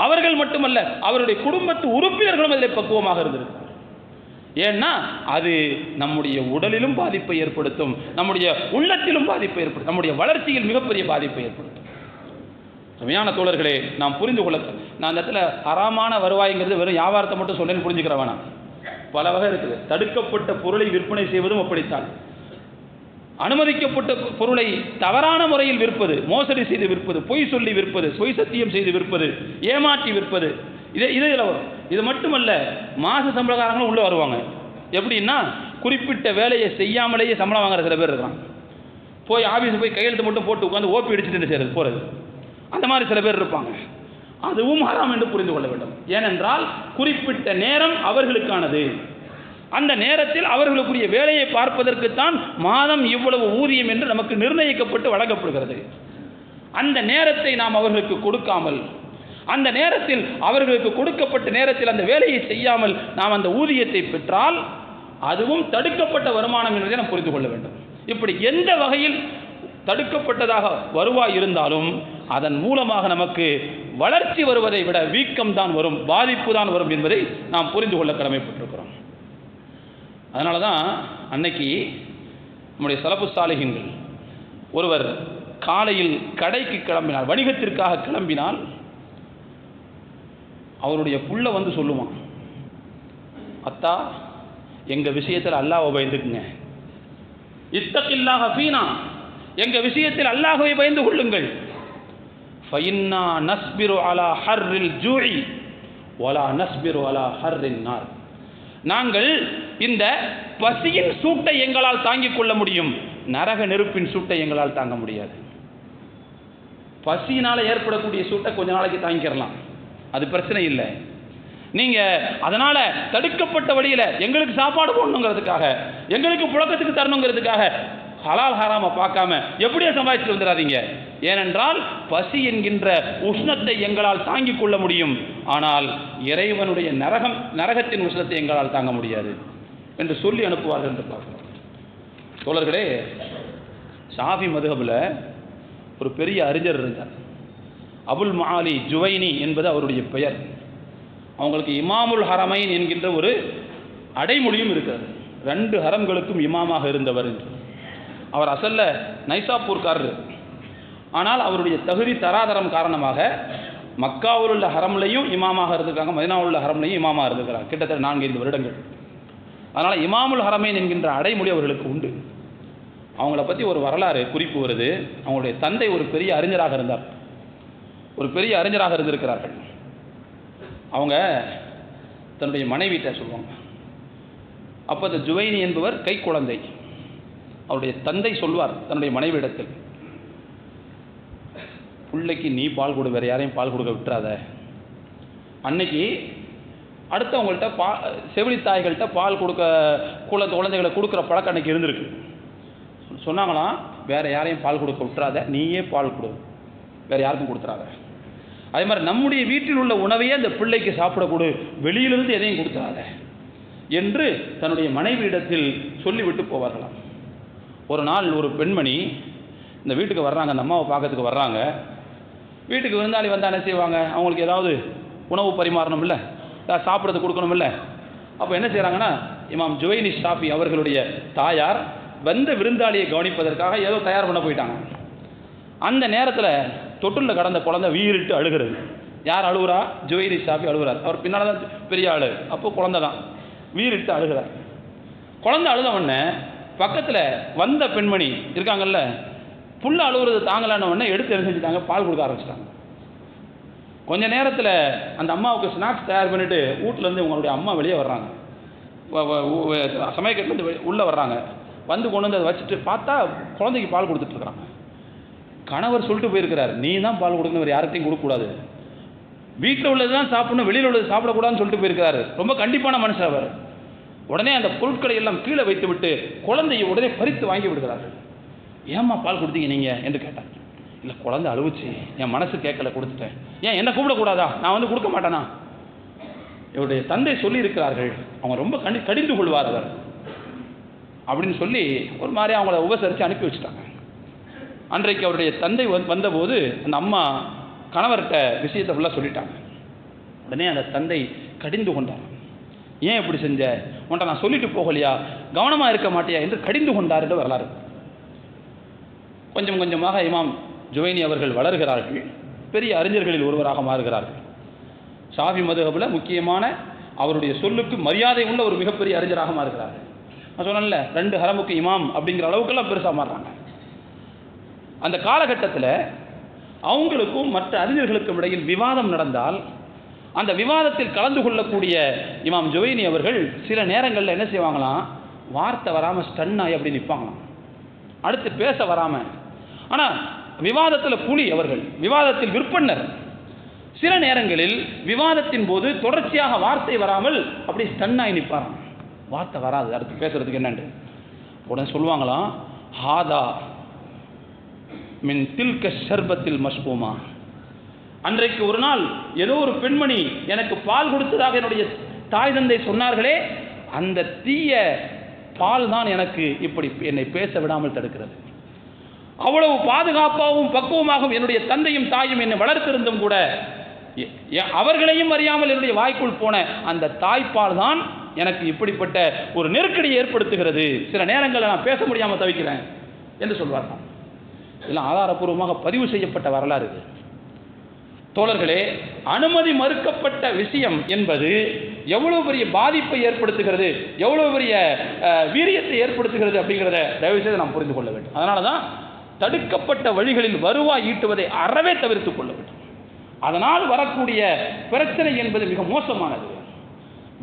B: அவர்கள் மட்டுமல்ல, அவருடைய குடும்பத்து உறுப்பினர்களும் அதில் பக்குவமாக இருந்திருக்கிறார்கள். ஏன்னா அது நம்முடைய உடலிலும் பாதிப்பை ஏற்படுத்தும், நம்முடைய உள்ளத்திலும் பாதிப்பை ஏற்படுத்தும், நம்முடைய வளர்ச்சியில் மிகப்பெரிய பாதிப்பை ஏற்படுத்தும். அருமையான தோழர்களே, நாம் புரிந்து கொள்ள, நான் அந்த இடத்துல ஹராமான வருவாய்ங்கிறது வெறும் வியாபாரத்தை மட்டும் சொல்லேன்னு புரிஞ்சுக்கிற வேணாம். பல வகை இருக்குது. தடுக்கப்பட்ட பொருளை விற்பனை செய்வதும் அப்படித்தான். அனுமதிக்கப்பட்ட பொருளை தவறான முறையில் விற்பது, மோசடி செய்து விற்பது, பொய் சொல்லி விற்பது, பொய் சத்தியம் செய்து விற்பது, ஏமாற்றி விற்பது, இதில் வரும். இது மட்டுமல்ல, மாச சம்பளக்காரங்களும் உள்ளே வருவாங்க. எப்படின்னா, குறிப்பிட்ட வேலையை செய்யாமலேயே சம்பளம் வாங்குற சில பேர் இருக்காங்க. போய் ஆஃபீஸுக்கு போய் கையெழுத்து மட்டும் போட்டு உட்காந்து ஓபி அடிச்சுட்டு செய்கிறது போகிறது. அந்த மாதிரி சில பேர் இருப்பாங்க. அதுவும் ஹராம் என்று புரிந்து கொள்ள வேண்டும். ஏனென்றால் குறிப்பிட்ட நேரம் அவர்களுக்கானது. அந்த நேரத்தில் அவர்களுக்குரிய வேலையை பார்ப்பதற்குத்தான் மாதம் இவ்வளவு ஊதியம் என்று நமக்கு நிர்ணயிக்கப்பட்டு வழங்கப்படுகிறது. அந்த நேரத்தை நாம் அவர்களுக்கு கொடுக்காமல், அந்த நேரத்தில் அவர்களுக்கு கொடுக்கப்பட்ட நேரத்தில் அந்த வேலையை செய்யாமல் நாம் அந்த ஊதியத்தை பெற்றால் அதுவும் தடுக்கப்பட்ட வருமானம் என்பதை நாம் புரிந்து கொள்ள வேண்டும். இப்படி எந்த வகையில் தடுக்கப்பட்டதாக வருவாய் இருந்தாலும் அதன் மூலமாக நமக்கு வளர்ச்சி வருவதை விட வீக்கம் தான் வரும், பாதிப்பு தான் வரும் என்பதை நாம் புரிந்து கொள்ள கடமைப்பட்டிருக்கிறோம். அதனால தான் அன்னைக்கு நம்முடைய சலஃபு சாலிஹீன்கள் ஒருவர் காலையில் கடைக்கு கிளம்பினார், வணிகத்திற்காக கிளம்பினால் அவருடைய புள்ள வந்து சொல்லுவான், அத்தா எங்கள் விஷயத்தில் அல்லாஹ்வை பயந்துக்குங்க, இத்தகில்லாஹ ஃபீனா எங்கள் விஷயத்தில் அல்லாஹ்வை பயந்து கொள்ளுங்கள், ஃபஇன்னா நஸ்பிரு அலா ஹர்ரில் ஜூஇ வலா நஸ்பிரு அலா ஹர்ரின் நார். நாங்கள் இந்த பசியின் சூட்டை எங்களால் தாங்கிக் கொள்ள முடியும், நரக நெருப்பின் சூட்டை எங்களால் தாங்க முடியாது. பசியினால் ஏற்படக்கூடிய சூட்டை கொஞ்ச நாளைக்கு தாங்கிக்கிறலாம், அது பிரச்சனை இல்லை. நீங்கள் அதனால் தடுக்கப்பட்ட வழியில் எங்களுக்கு சாப்பாடு போடணுங்கிறதுக்காக, எங்களுக்கு புழக்கத்துக்கு தரணுங்கிறதுக்காக ஹலால் ஹராமை பார்க்காம எப்படியே சம்பாதிச்சுட்டு வந்துடாதீங்க. ஏனென்றால் பசி என்கின்ற உஷ்ணத்தை எங்களால் தாங்கிக் கொள்ள முடியும், ஆனால் இறைவனுடைய நரகத்தின் உஷ்ணத்தை எங்களால் தாங்க முடியாது என்று சொல்லி அனுப்புவார்கள் என்று பார்க்கிறோம். தோழர்களே, ஷாஃபி மதுஹபில் ஒரு பெரிய அறிஞர் இருந்தார், அபுல் மஆலி ஜுவைனி என்பது அவருடைய பெயர். அவங்களுக்கு இமாமுல் ஹரமைன் என்கின்ற ஒரு அடைமொழியும் இருக்கிறது, 2 ஹரம்களுக்கும் இமாமாக இருந்தவர் என்று. அவர் அசல்ல நைசாப்பூர்காரர், ஆனால் அவருடைய தகுதி தராதரம் காரணமாக மக்காவில் உள்ள ஹரம்லையும் இமாமாக இருந்திருக்காங்க, மதீனாவில் உள்ள ஹரம்லையும் இமாமாக இருந்திருக்கிறாங்க, கிட்டத்தட்ட 4-5 வருடங்கள். அதனால் இமாமுல் ஹரமைன் என்கின்ற அடைமொழி அவர்களுக்கு உண்டு. அவங்கள பற்றி ஒரு வரலாறு குறிப்பு வருது. அவங்களுடைய தந்தை ஒரு பெரிய அறிஞராக இருந்தார், ஒரு பெரிய அறிஞராக இருந்திருக்கிறார்கள். அவங்க தன்னுடைய மனைவிட்ட சொல்லுவாங்க. அப்போ அந்த ஜுவைனி என்பவர் கை குழந்தை. அவருடைய தந்தை சொல்வார் தன்னுடைய மனைவியிடத்தில், பிள்ளைக்கு நீ பால் கொடு, வேறு யாரையும் பால் கொடுக்க விட்டுறாத. அன்னைக்கு அடுத்தவங்கள்ட்ட செவிலித்தாய்கள்கிட்ட பால் கொடுக்க குழந்தைகளை கொடுக்குற பழக்கம் அன்னைக்கு இருந்திருக்கு. சொன்னாங்களாம், வேறு யாரையும் பால் கொடுக்க விட்டுறாத, நீயே பால் கொடு, வேறு யாருக்கும் கொடுத்துறாத. அதே மாதிரி நம்முடைய வீட்டில் உள்ள உணவையே அந்த பிள்ளைக்கு சாப்பிட கொடு, வெளியிலிருந்து எதையும் கொடுத்துறாத என்று தன்னுடைய மனைவியிடத்தில் சொல்லிவிட்டு போவார்களாம். ஒரு நாள் ஒரு பெண்மணி இந்த வீட்டுக்கு வர்றாங்க, அந்த அம்மாவை பார்க்கறதுக்கு வர்றாங்க. வீட்டுக்கு விருந்தாளி வந்தால் என்ன செய்வாங்க, அவங்களுக்கு ஏதாவது உணவு பரிமாறணும் இல்லை, சாப்பிட்றது கொடுக்கணும் இல்லை. அப்போ என்ன செய்கிறாங்கன்னா, இமாம் ஜுவைனி ஷாஃபி அவர்களுடைய தாயார் வந்த விருந்தாளியை கவனிப்பதற்காக ஏதோ தயார் பண்ண போயிட்டாங்க. அந்த நேரத்தில் தொட்டிலில் கடந்த குழந்தை வீறிட்டு அழுகிறது. யார் அழுகுறா? ஜுவைனி ஷாஃபி அழுகிறார். அவர் பின்னால் தான் பெரிய ஆள், அப்போ குழந்தை தான் வீறிட்டு அழுகிறார். குழந்தை அழுதவொடனே பக்கத்தில் வந்த பெண்மணி இருக்காங்கல்ல, புள்ள அழுகுறது தாங்கலான உடனே எடுத்து என்ன செஞ்சுட்டாங்க, பால் கொடுக்க ஆரம்பிச்சிட்டாங்க. கொஞ்ச நேரத்தில் அந்த அம்மாவுக்கு ஸ்நாக்ஸ் தயார் பண்ணிவிட்டு வீட்டிலேருந்து உங்களுடைய அம்மா வெளியே வர்றாங்க, சமயக்கட்டுலேருந்து உள்ளே வர்றாங்க. வந்து கொண்டு வந்து அதை வச்சுட்டு பார்த்தா குழந்தைக்கு பால் கொடுத்துட்ருக்குறாங்க. கணவர் சொல்லிட்டு போயிருக்கிறார், நீ தான் பால் கொடுக்கணும், வேறு யார்கிட்டையும் கொடுக்கக்கூடாது, வீட்டில் உள்ளது தான் சாப்பிடணும், வெளியில் உள்ளது சாப்பிடக்கூடாதுன்னு சொல்லிட்டு போயிருக்கிறாரு. ரொம்ப கண்டிப்பான மனுஷன் அவர். உடனே அந்த பொருட்களை எல்லாம் கீழே வைத்து விட்டு குழந்தையை உடனே பறித்து வாங்கி விடுகிறார்கள். ஏம்மா பால் கொடுத்தீங்க நீங்கள் என்று கேட்டார். இல்லை, குழந்தை அழுவுச்சு, என் மனசு கேட்கல, கொடுத்துட்டேன். ஏன் என்ன கூப்பிடக்கூடாதா? நான் வந்து கொடுக்க மாட்டேனா? இவருடைய தந்தை சொல்லி இருக்கிறார்கள், அவங்க ரொம்ப கடிந்து கொள்வார் அவர் அப்படின்னு சொல்லி ஒரு மாதிரி அவங்கள உபசரித்து அனுப்பி வச்சுட்டாங்க. அன்றைக்கு அவருடைய தந்தை வந்தபோது அந்த அம்மா கணவர்கிட்ட விஷயத்தை ஃபுல்லாக சொல்லிட்டாங்க. உடனே அந்த தந்தை கடிந்து கொண்டார். ஏன் இப்படி செஞ்ச, உன்ட்ட நான் சொல்லிட்டு போகலையா, கவனமாக இருக்க மாட்டியா என்று கடிந்து கொண்டார் என்று வரலாறு. கொஞ்சம் கொஞ்சமாக இமாம் ஜுவைனி அவர்கள் வளர்கிறார்கள், பெரிய அறிஞர்களில் ஒருவராக மாறுகிறார்கள். ஷாஃபி மதுஹபில் முக்கியமான அவருடைய சொல்லுக்கு மரியாதை உள்ள ஒரு மிகப்பெரிய அறிஞராக மாறுகிறார்கள். நான் சொன்னேன்ல, 2 ஹரமுக்கு இமாம் அப்படிங்கிற அளவுக்கெல்லாம் பெருசாக மாறுறாங்க. அந்த காலகட்டத்தில் அவங்களுக்கும் மற்ற அறிஞர்களுக்கும் இடையில் விவாதம் நடந்தால் அந்த விவாதத்தில் கலந்து கொள்ளக்கூடிய இமாம் ஜுவைனி அவர்கள் சில நேரங்களில் என்ன செய்வாங்களாம், வார்த்தை வராமல் ஸ்டன் ஆகி அப்படி நிற்பாங்களாம், அடுத்து பேச வராமல். ஆனால் விவாதத்தில் புலி, அவர்கள் விவாதத்தில் விற்பனர். சில நேரங்களில் விவாதத்தின் போது தொடர்ச்சியாக வார்த்தை வராமல் அப்படி ஸ்டன்னாகி நிற்பாராம். வார்த்தை வராது, அடுத்து பேசுறதுக்கு என்னண்டு உடனே சொல்லுவாங்களாம், ஹாதா மின் தில்க ஷர்பத்தில் மஷ்பூமா. அன்றைக்கு ஒரு நாள் ஏதோ ஒரு பெண்மணி எனக்கு பால் கொடுத்ததாக என்னுடைய தாய் தந்தை சொன்னார்களே, அந்த தீய பால் தான் எனக்கு இப்படி என்னை பேச விடாமல் தடுக்கிறது. அவ்வளவு பாதுகாப்பாகவும் பக்குவமாகவும் என்னுடைய தந்தையும் தாயும் என்னை வளர்த்திருந்தும் கூட அவர்களையும் அறியாமல் என்னுடைய வாய்க்குள் போன அந்த தாய்ப்பால் தான் எனக்கு இப்படிப்பட்ட ஒரு நெருக்கடியை ஏற்படுத்துகிறது. சில நேரங்களில் நான் பேச முடியாமல் தவிக்கிறேன் என்று சொல்வார்கள். இதெல்லாம் ஆதாரப்பூர்வமாக பதிவு செய்யப்பட்ட வரலாறு இது. தோழர்களே, அனுமதி மறுக்கப்பட்ட விஷயம் என்பது எவ்வளவு பெரிய பாதிப்பை ஏற்படுத்துகிறது, எவ்வளவு பெரிய வீரியத்தை ஏற்படுத்துகிறது அப்படிங்கிறத தயவு செய்து நாம் புரிந்து கொள்ள வேண்டும். அதனால தான் தடுக்கப்பட்ட வழிகளில் வருவாய் ஈட்டுவதை அறவே தவிர்த்து கொள்ள வேண்டும். அதனால் வரக்கூடிய பிரச்சனை என்பது மிக மோசமானது.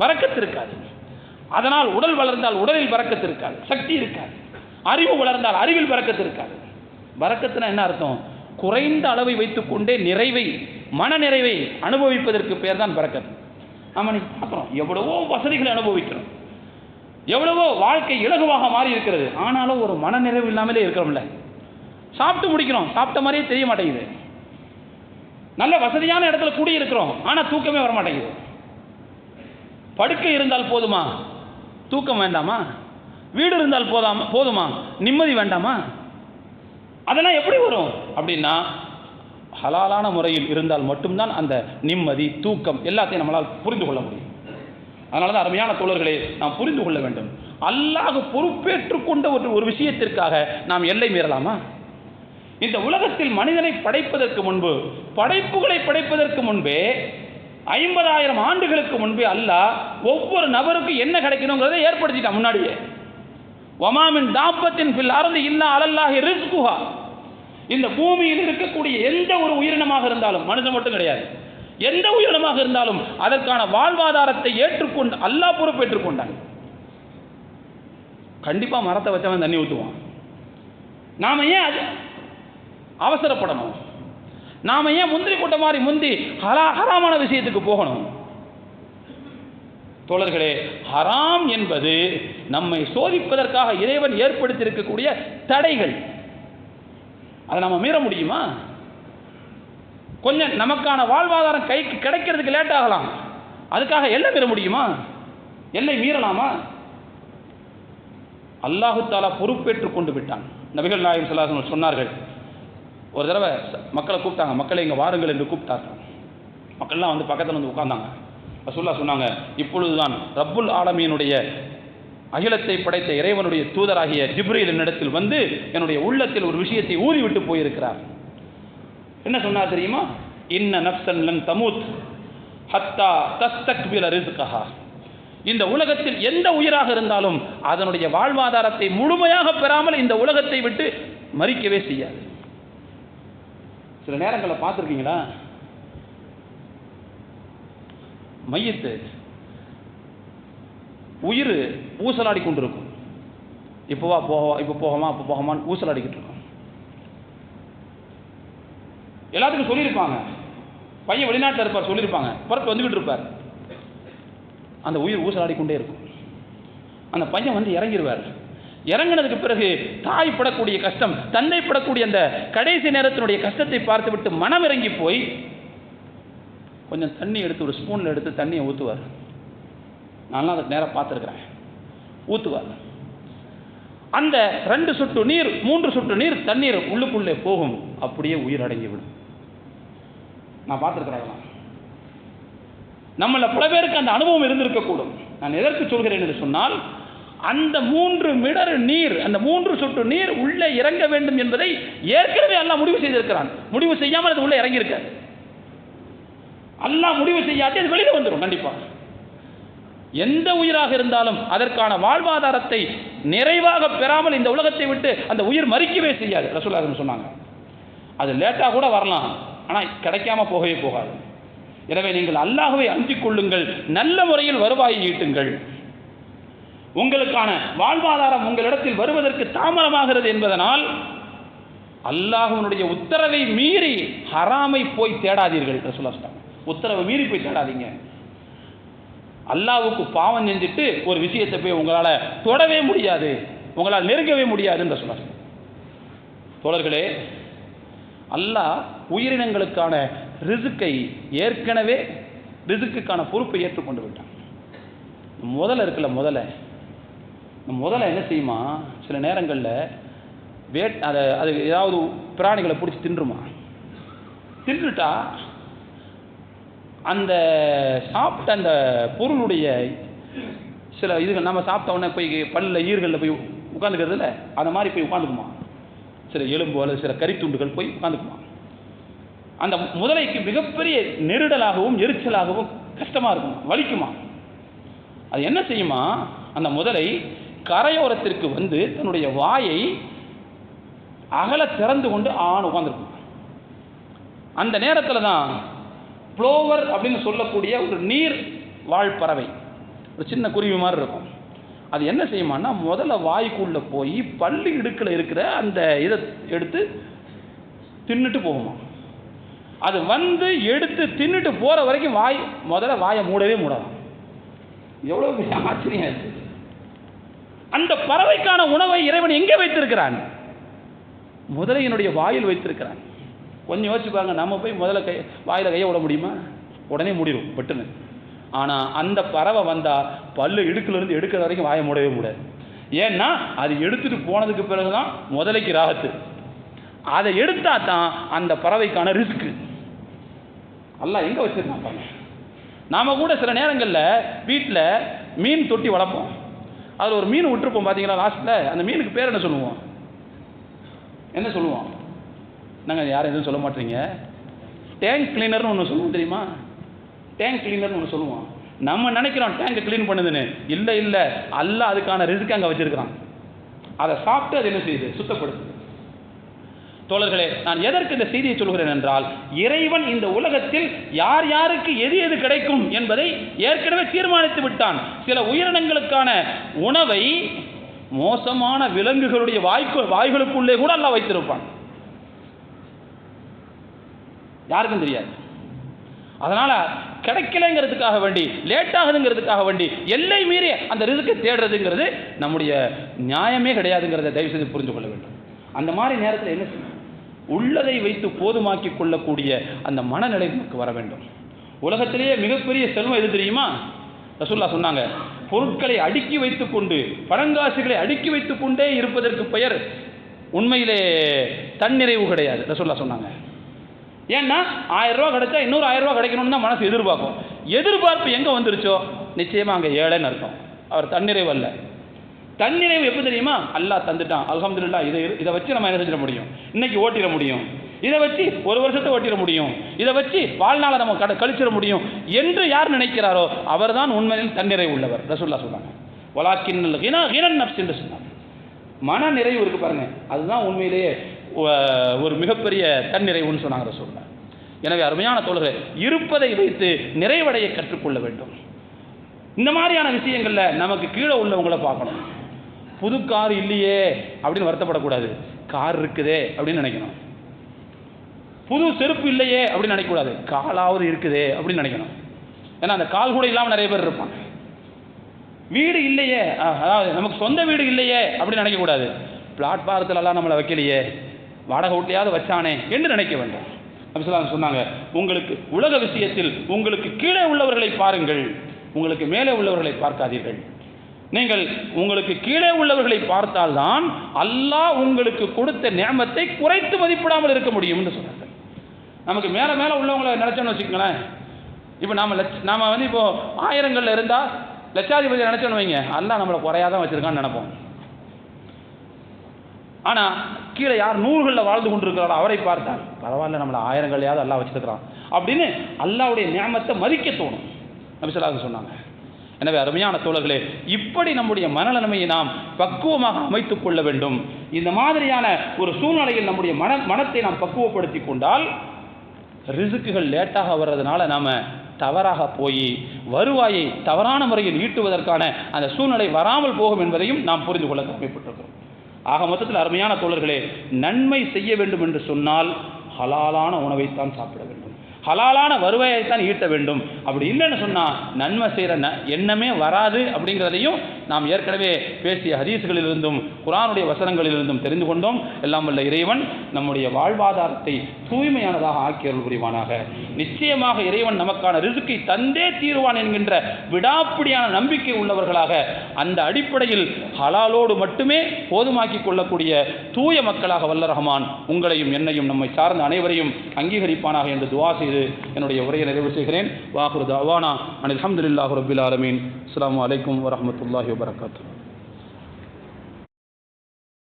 B: பரக்கத்து இருக்காது. அதனால் உடல் வளர்ந்தால் உடலில் பரக்கத்து இருக்காது, சக்தி இருக்காது. அறிவு வளர்ந்தால் அறிவில் பரக்கத்து இருக்காது. பரக்கத்துனா என்ன அர்த்தம்? குறைந்த அளவை வைத்துக்கொண்டே நிறைவை, மன நிறைவை அனுபவிப்பதற்கு பேர் தான் பரக்கத்து. நம்ம இன்னைக்கு பார்க்குறோம், எவ்வளவோ வசதிகளை அனுபவிக்கிறோம், எவ்வளவோ வாழ்க்கை இலகுவாக மாறி இருக்கிறது. ஆனாலும் ஒரு மன நிறைவு இல்லாமலே இருக்கிறோம்ல. சாப்பிட்டு முடிக்கிறோம், சாப்பிட்ட மாதிரியே தெரிய மாட்டேங்குது. நல்ல வசதியான இடத்துல கூடியிருக்கிறோம், ஆனால் தூக்கமே வர மாட்டேங்குது. படுக்கை இருந்தால் போதுமா? தூக்கம் வேண்டாமா? வீடு இருந்தால் போதுமா? நிம்மதி வேண்டாமா? அதெல்லாம் எப்படி வரும் அப்படின்னா, ஹலாலான முறையில் இருந்தால் மட்டும்தான் அந்த நிம்மதி, தூக்கம் எல்லாத்தையும் நம்மளால் புரிந்து கொள்ள முடியும். அதனால தான் அருமையான தோழர்களே, நாம் புரிந்து கொள்ள வேண்டும். அல்லாஹ் பொறுப்பேற்றுக் கொண்ட ஒரு விஷயத்திற்காக நாம் எல்லை மீறலாமா? இந்த உலகத்தில் மனிதனை படைப்பதற்கு முன்பு, படைப்புகளை படைப்பதற்கு முன்பே 50,000 ஆண்டுகளுக்கு முன்பே அல்லாஹ் ஒவ்வொரு நபருக்கும் என்ன கிடைக்கணுங்கிறதை ஏற்படுத்திட்டான் முன்னாடியே. வமாமின் தாப்பத்தின் ஃபில் அர்தி இல்லா அலல்லாஹி ரிஸ்குஹா. இந்த பூமியில் இருக்கக்கூடிய எந்த ஒரு உயிரினமாக இருந்தாலும், மனுஷன் மட்டும் கிடையாது, எந்த உயிரினமாக இருந்தாலும் அதற்கான வாழ்வாதாரத்தை ஏற்றுக்கொண்டு அல்லாஹ் பொறுப்பேற்றுக் கொண்டாங்க. கண்டிப்பா மரத்தை வச்சவன் தண்ணி ஊற்றுவான். நாம ஏன் அது அவசரப்படணும்? நாம ஏன் முந்திரி கொட்ட மாதிரி முந்தி ஹராமான விஷயத்துக்கு போகணும்? தோழர்களே, ஹராம் என்பது நம்மை சோதிப்பதற்காக இறைவன் ஏற்படுத்தி இருக்கக்கூடிய தடைகள். அதை நம்ம மீற முடியுமா? கொஞ்சம் நமக்கான வாழ்வாதாரம் கைக்கு கிடைக்கிறதுக்கு லேட் ஆகலாம், அதுக்காக எல்லை மீற முடியுமா? எல்லை மீறலாமா? அல்லாஹு தாலா பொறுப்பேற்றுக் கொண்டு விட்டான். நபிகள் நாயகம் ஸல்லல்லாஹு அலைஹி வஸல்லம் சொன்னார்கள், ஒரு தடவை மக்களை கூப்பிட்டாங்க, மக்களை இங்கே வாருங்கள் என்று கூப்பிட்டார்கள். மக்கள்லாம் வந்து பக்கத்தில் வந்து உட்கார்ந்தாங்க. ரசூலுல்லாஹ் சொன்னாங்க, இப்பொழுதுதான் ரப்புல் ஆலமீனுடைய அகிலத்தை படைத்த இறைவனுடைய தூதராகிய ஜிப்ரீல் என்னிடத்தில் வந்து என்னுடைய உள்ளத்தில் ஒரு விஷயத்தை ஊதிவிட்டு போயிருக்கிறார். என்ன சொன்னார் தெரியுமா? இன்ன நஃப்ஸன் லன் தமூத் ஹத்தா தஸ்தக்பில ரிஸ்கஹா. இந்த உலகத்தில் எந்த உயிராக இருந்தாலும் அதனுடைய வாழ்வாதாரத்தை முழுமையாக பெறாமல் இந்த உலகத்தை விட்டு மறிக்கவே செய்யாது. சில நேரங்களில் பார்த்துருக்கீங்களா, மையத்து உயிர் ஊசலாடி கொண்டிருக்கும். இப்போவா போகவா, இப்போ போகமா, அப்போ போகமான்னு ஊசலாடிக்கிட்டு இருக்கும். எல்லாத்துக்கும் சொல்லியிருப்பாங்க, பையன் வெளிநாட்டில் இருப்பார், சொல்லியிருப்பாங்க, புறத்து வந்துக்கிட்டு இருப்பார். அந்த உயிர் ஊசலாடிக்கொண்டே இருக்கும். அந்த பையன் வந்து இறங்கிடுவார். இறங்கினதுக்கு பிறகு தாய் படக்கூடிய கஷ்டம், தந்தை படக்கூடிய அந்த கடைசி நேரத்தினுடைய கஷ்டத்தை பார்த்து விட்டு மனம் இறங்கி போய் கொஞ்சம் தண்ணி எடுத்து ஒரு ஸ்பூனில் எடுத்து தண்ணியை ஊற்றுவார். நான்லாம் அதுக்கு நேராக பார்த்துருக்குறேன். ஊற்றுவார். அந்த 2 சொட்டு நீர் 3 சொட்டு நீர் தண்ணீர் உள்ளுக்குள்ளே போகும், அப்படியே உயிர் அடங்கிவிடும். நான் பார்த்துருக்கிறேன். நம்மள பல பேருக்கு அந்த அனுபவம் இருந்திருக்கக்கூடும். நான் எதற்கு சொல்கிறேன் என்று சொன்னால், அந்த 3 மிடர் நீர், அந்த 3 சொட்டு நீர் உள்ளே இறங்க வேண்டும் என்பதை ஏற்கனவே அல்லாஹ் முடிவு செய்திருக்கிறான். முடிவு செய்யாமல் அது உள்ளே இறங்கியிருக்காது. அல்லாஹ் முடிவு செய்யாதே அது வெளியில் வந்துடும். கண்டிப்பாக எந்த உயிராக இருந்தாலும் அதற்கான வாழ்வாதாரத்தை நிறைவாக பெறாமல் இந்த உலகத்தை விட்டு அந்த உயிர் மறிக்கவே செய்யாது. ரசூலுல்லாஹ் சொன்னாங்க. அது லேட்டாக கூட வரலாம், ஆனால் கிடைக்காம போகவே போகாது. எனவே நீங்கள் அல்லாஹ்வை அஞ்சிக் கொள்ளுங்கள், நல்ல முறையில் வருவாயை ஈட்டுங்கள். உங்களுக்கான வாழ்வாதாரம் உங்களிடத்தில் வருவதற்கு தாமதமாகிறது என்பதனால் அல்லாஹ்வுடைய உத்தரவை மீறி ஹராமை போய் தேடாதீர்கள். ரசூலுல்லாஹ் சொல்றாங்க, உத்தரவை மீறி போய் தேடாதீங்க. அல்லாஹ்வுக்கு பாவம் செஞ்சுட்டு ஒரு விஷயத்தை போய் உங்களால் தொடவே முடியாது, உங்களால் நெருங்கவே முடியாதுன்னு ரசூலுல்லாஹ் சொல்றாங்க. தோழர்களே, அல்லாஹ் உயிரினங்களுக்கான ரிசுக்கை ஏற்கனவே ரிசுக்குக்கான பொறுப்பை ஏற்றுக்கொண்டு விட்டான். முதல்ல இருக்குல்ல, முதல்ல என்ன செய்யுமா, சில நேரங்களில் அது ஏதாவது பிராணிகளை பிடிச்சி தின்றுமா, தின்றுட்டா அந்த சாப்பிட்ட அந்த பொருளுடைய சில இதுகள் நம்ம சாப்பிட்ட உடனே போய் பல்லில் ஈர்களில் போய் உட்காந்துக்கிறதுல அந்த மாதிரி போய் உட்காந்துக்குமா, சில எலும்பு அல்லது சில கறித்துண்டுகள் போய் உட்காந்துக்குமா. அந்த முதலைக்கு மிகப்பெரிய நெருடலாகவும் எரிச்சலாகவும் கஷ்டமாக இருக்கும், வலிக்குமா. அது என்ன செய்யுமா, அந்த முதலை கரையோரத்திற்கு வந்து தன்னுடைய வாயை அகல திறந்து கொண்டு உட்காந்துருக்கும். அந்த நேரத்தில் தான் ப்ளோவர் அப்படின்னு சொல்லக்கூடிய ஒரு நீர் வாழ்பறவை, ஒரு சின்ன குருவி மாதிரி இருக்கும். அது என்ன செய்யுமான்னா, முதல்ல வாய்க்குள்ளே போய் பல்லு இடுக்கில் இருக்கிற அந்த இதை எடுத்து தின்னுட்டு போகுமா. அது வந்து எடுத்து தின்னுட்டு போகிற வரைக்கும் முதல்ல வாயை மூடவே மூடாது. எவ்வளோ பெரிய ஆச்சரியம் இருக்கு. அந்த பறவைக்கான உணவை இறைவன் எங்கே வைத்திருக்கிறான்? முதலையினுடைய வாயில் வைத்திருக்கிறான். கொஞ்சம் யோசிச்சு பாருங்க, நம்ம போய் முதல்ல வாயில் கையை விட முடியுமா? உடனே மூடிடும் பட்டுன்னு. ஆனால் அந்த பறவை வந்தால் பல்லு இடுக்கிலிருந்து எடுக்கிற வரைக்கும் வாயை மூடவே முடியாது. ஏன்னா அது எடுத்துட்டு போனதுக்கு பிறகு தான் முதலைக்கு ராகத்து. அதை எடுத்தா தான் அந்த பறவைக்கான ரிஸ்க்கு. அல்லாஹ் எங்கே வச்சிருக்காங்க. நாம் கூட சில நேரங்களில் வீட்டில் மீன் தொட்டி வளர்ப்போம். அதில் ஒரு மீன் விட்டுருப்போம் பார்த்தீங்களா, லாஸ்ட்டில் அந்த மீனுக்கு பேர் என்ன சொல்லுவோம்? நாங்கள் யாரும் எதுவும் சொல்ல மாட்டீங்க. டேங்க் கிளீனர்னு ஒன்று சொல்லுவோம், தெரியுமா? டேங்க் கிளீனர்னு ஒன்று சொல்லுவோம். நம்ம நினைக்கிறோம் டேங்கை க்ளீன் பண்ணுதுன்னு. இல்லை, அல்லாஹ் அதுக்கான ரிஸ்க் அங்கே வச்சிருக்கிறான். அதை சாப்பிட்டு அது என்ன செய்யுது? சுத்தப்படுத்துது. தோழர்களே, நான் எதற்கு இந்த செய்தியை சொல்கிறேன் என்றால், இறைவன் இந்த உலகத்தில் யார் யாருக்கு எது எது கிடைக்கும் என்பதை ஏற்கனவே தீர்மானித்து விட்டான். சில உயிரினங்களுக்கான உணவை மோசமான விலங்குகளுடைய வாய்களுக்குள்ளே கூட அல்லாஹ் வைத்திருப்பான். யாருக்கும் தெரியாது. அதனால கிடைக்கலைங்கிறதுக்காக வேண்டி, லேட் ஆகுதுங்கிறதுக்காக வேண்டி எல்லை மீறி அந்த ரிஸ்க்கை தேடுறதுங்கிறது நம்முடைய நியாயமே கிடையாதுங்கிறத தயவு செய்து புரிந்து கொள்ள வேண்டும். அந்த மாதிரி நேரத்தில் என்ன செய்யணும்? உள்ளதை வைத்து போதுமாக்கி கொள்ளக்கூடிய அந்த மனநிலை நமக்கு வர வேண்டும். உலகத்திலேயே மிகப்பெரிய செல்வம் எது தெரியுமா? ரசூலுல்லாஹ் சொன்னாங்க, பொருட்களை அடுக்கி வைத்துக்கொண்டு, பணங்காசுகளை அடுக்கி வைத்துக் கொண்டே இருப்பதற்கு பெயர் உண்மையிலே தன்னிறைவு கிடையாது. ரசூலுல்லாஹ் சொன்னாங்க. ஏன்னா 1000 ரூபா கிடைச்சா இன்னொரு 1000 ரூபா கிடைக்கணும்னு தான் மனசு எதிர்பார்க்கும். எதிர்பார்ப்பு எங்கே வந்துருச்சோ நிச்சயமாக அங்கே ஏழைன்னு அர்த்தம். அவர் தன்னிறைவு அல்ல. தன்னிறைவு எப்போ தெரியுமா? அல்லாஹ் தந்துட்டான், அல்ஹம்துலில்லாஹ். இதை வச்சு நம்ம என்ன செஞ்சிட முடியும்? இன்னைக்கு ஓட்டிட முடியும், இதை வச்சு ஒரு வருஷத்தை ஓட்டிட முடியும், இதை வச்சு வாழ்நாளை நம்ம கழிச்சிட முடியும் என்று யார் நினைக்கிறாரோ அவர் தான் உண்மையில் தன்னிறைவு உள்ளவர். ரசூலுல்லாஹ் சொன்னாங்க, வலாக்கின்னல் கினா கினன் நஃப்ஸ் என்று சொன்னாங்க. மன நிறைவு இருக்கு பாருங்க, அதுதான் உண்மையிலேயே ஒரு மிகப்பெரிய தன்னிறைவுன்னு சொன்னாங்க ரசூலுல்லாஹ். எனவே அருமையான தோழர்களே, இருப்பதை வைத்து நிறைவடைய கற்றுக்கொள்ள வேண்டும். இந்த மாதிரியான விஷயங்களில் நமக்கு கீழே உள்ளவங்களை பார்க்கணும். புது கார் இல்லையே அப்படின்னு வருத்தப்படக்கூடாது. கார் இருக்குதே அப்படின்னு நினைக்கணும். புது செருப்பு இல்லையே அப்படின்னு நினைக்கக்கூடாது. காலாவது இருக்குதே அப்படின்னு நினைக்கணும். ஏன்னா அந்த கால் கூட இல்லாமல் நிறைய பேர் இருப்பாங்க. வீடு இல்லையே, அதாவது நமக்கு சொந்த வீடு இல்லையே அப்படின்னு நினைக்கக்கூடாது. பிளாட்பாரத்திலலாம் நம்மளை வைக்கலையே, வாடகை வீட்லையாவது வச்சானே என்று நினைக்க வேண்டும். அப்படி சொன்னாங்க, உங்களுக்கு உலக விஷயத்தில் உங்களுக்கு கீழே உள்ளவர்களை பாருங்கள், உங்களுக்கு மேலே உள்ளவர்களை பார்க்காதீர்கள். நீங்கள் உங்களுக்கு கீழே உள்ளவர்களை பார்த்தால்தான் அல்லாஹ் உங்களுக்கு கொடுத்த நியமத்தை குறைத்து மதிப்பிடாமல் இருக்க முடியும் என்று சொன்னாங்க. நமக்கு மேலே மேலே உள்ளவங்களை நினைச்சோன்னு வச்சுக்கோங்களேன். இப்போ நாம வந்து இப்போ 1000களில் இருந்தால் லட்சாதிபதி நினைச்சோன்னு வைங்க, அல்லாஹ் நம்மளை குறையாதான் வச்சிருக்கான்னு நினைப்போம். ஆனால் கீழே யார் 100களில் வாழ்ந்து கொண்டிருக்கிறாரோ அவரை பார்த்தால் பரவாயில்ல, நம்மளை 1000களையாவது அல்லாஹ் வச்சிருக்கிறான் அப்படின்னு அல்லாஹ்வுடைய நியமத்தை மதிக்க தோணும். நபி ஸல்லல்லாஹு அலைஹி வஸல்லம் சொன்னாங்க. எனவே அருமையான தோழர்களே, இப்படி நம்முடைய மனநிலைமையை நாம் பக்குவமாக அமைத்துக் கொள்ள வேண்டும். இந்த மாதிரியான ஒரு சூழ்நிலையில் நம்முடைய மனத்தை நாம் பக்குவப்படுத்தி கொண்டால் ரிஸ்க்குகள் லேட்டாக வர்றதுனால நாம் தவறாக போய் வருவாயை தவறான முறையில் ஈட்டுவதற்கான அந்த சூழ்நிலை வராமல் போகும் என்பதையும் நாம் புரிந்து கொள்ள கடமைப்பட்டிருக்கிறோம். ஆக மொத்தத்தில் அருமையான தோழர்களே, நன்மை செய்ய வேண்டும் என்று சொன்னால் ஹலாலான உணவைத்தான் சாப்பிட வேண்டும், ஹலாலான வருவாயைத்தான் ஈட்ட வேண்டும். அப்படி இல்லைன்னு சொன்னால் நன்மை செய்கிற எண்ணமே வராது அப்படிங்கிறதையும் நாம் ஏற்கனவே பேசிய ஹதீஸ்களிலிருந்தும் குர்ஆனுடைய வசனங்களிலிருந்தும் தெரிந்து கொண்டோம். எல்லாம் வல்ல இறைவன் நம்முடைய வாழ்வாதாரத்தை தூய்மையானதாக ஆக்கியருள் புரிவானாக. நிச்சயமாக இறைவன் நமக்கான ரிஸ்கை தந்தே தீருவான் என்கின்ற விடாப்பிடியான நம்பிக்கை உள்ளவர்களாக அந்த அடிப்படையில் ஹலாலோடு மட்டுமே போதுமாக்கிக் கொள்ளக்கூடிய தூய மக்களாக வல்ல ரஹ்மான் உங்களையும் என்னையும் நம்மை சார்ந்த அனைவரையும் அங்கீகரிப்பானாக என்று துஆ செய்து என்னுடைய உரையை நிறைவு செய்கிறேன். வாஹிரு தஅவானா அனில் ஹம்துலில்லாஹி ரப்பில் ஆலமீன். அஸ்ஸலாமு அலைக்கும் வரஹ்மத்துல்லாஹி வபரகாத்துஹு.